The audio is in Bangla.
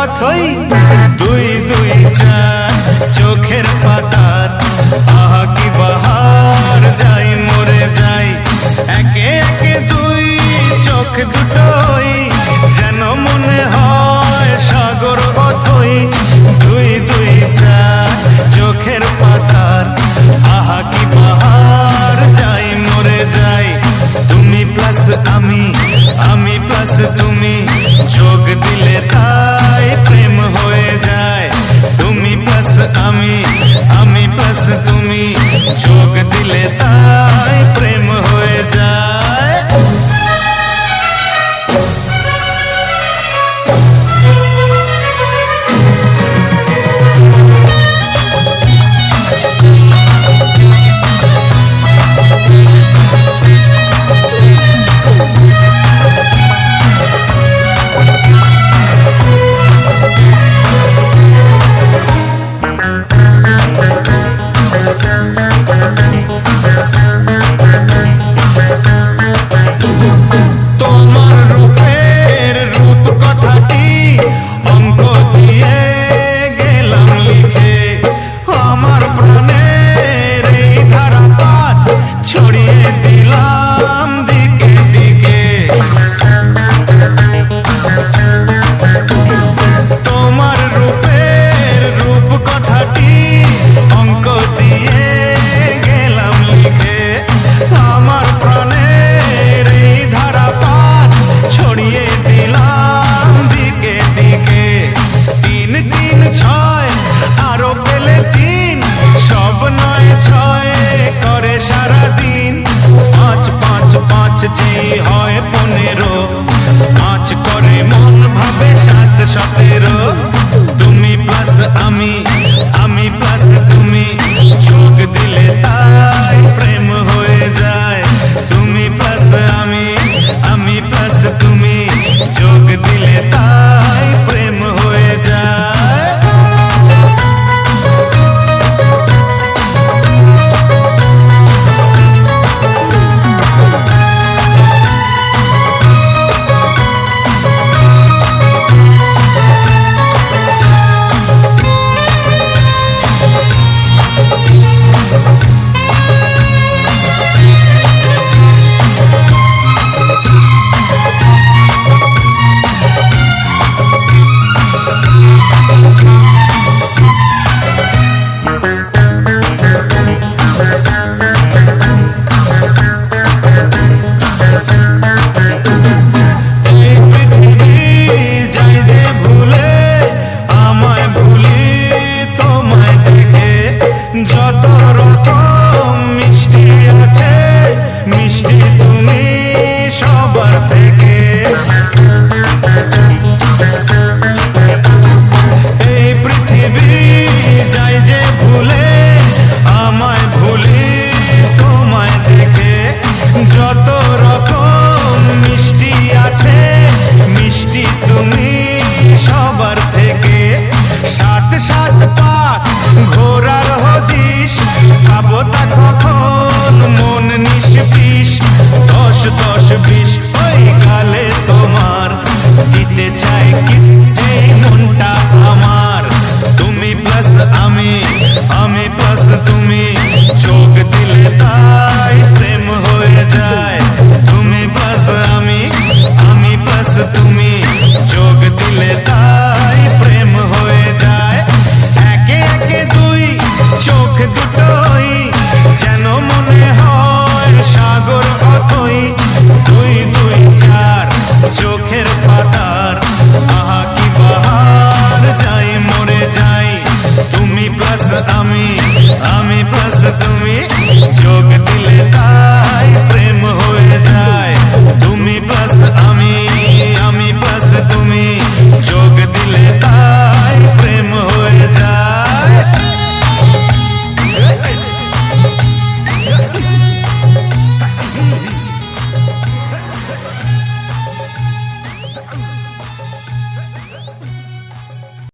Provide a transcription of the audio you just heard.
অথই দুই দুই চার চোখের পাতার আহা কি বাহার যাই মরে যাই একে একে দুই চোখ দুটোই যেন মনে হয় সাগর অথই দুই দুই চার চোখের পাতার আহা কি বাহার যাই মরে যাই তুমি প্লাস আমি আমি প্লাস তুমি যোগ দিলে তাই প্রেম হয়ে যায় তুমি প্লাস আমি আমি প্লাস তুমি যোগ দিলে তাই প্রেম হয়ে যায় তোমার রূপের রূপ কথাটি অঙ্ক দিয়ে গেলাম লিখে আমার প্রাণের এই ধারাপাত ছড়িয়ে দিলাম দিকে দিকে তোমার রূপের রূপ কথাটি অঙ্ক দিয়ে গেলাম লিখে আমার প্রাণের এই ধারাপাত ছড়িয়ে দিলাম দিকে দিকে তিন তিন ছয় আরো পেলে তিন সব নয় ছয় করে সারাদিন পাঁচ পাঁচ পাঁচ জি হয় 15 পাঁচ করে মন ভাবে 7 17 তুমি প্লাস আমি